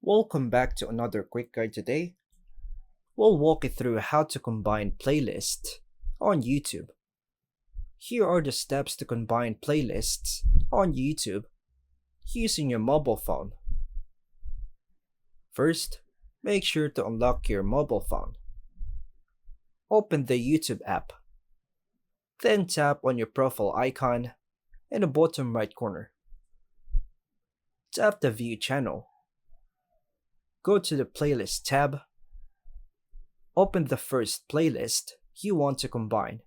Welcome back to another quick guide today. We'll walk you through how to combine playlists on YouTube. Here are the steps to combine playlists on YouTube using your mobile phone. First, make sure to unlock your mobile phone. Open the YouTube app. Then tap on your profile icon in the bottom right corner. Tap the View channel. Go to the Playlist tab. Open the first playlist you want to combine.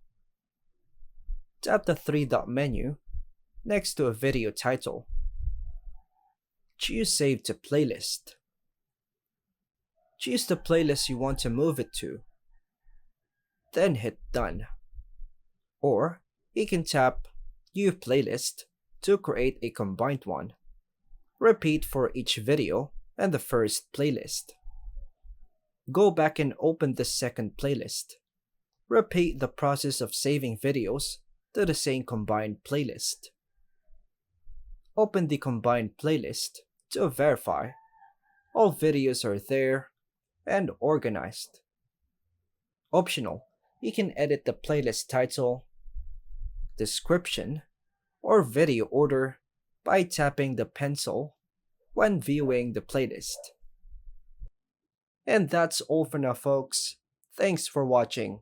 Tap the three-dot menu next to a video title. Choose Save to Playlist. Choose the playlist you want to move it to. Then hit Done. Or you can tap New Playlist to create a combined one. Repeat for each video and the first playlist. Go back and open the second playlist. Repeat the process of saving videos to the same combined playlist. Open the combined playlist to verify all videos are there and organized. Optional, you can edit the playlist title, description, or video order by tapping the pencil when viewing the playlist. And that's all for now, folks. Thanks for watching.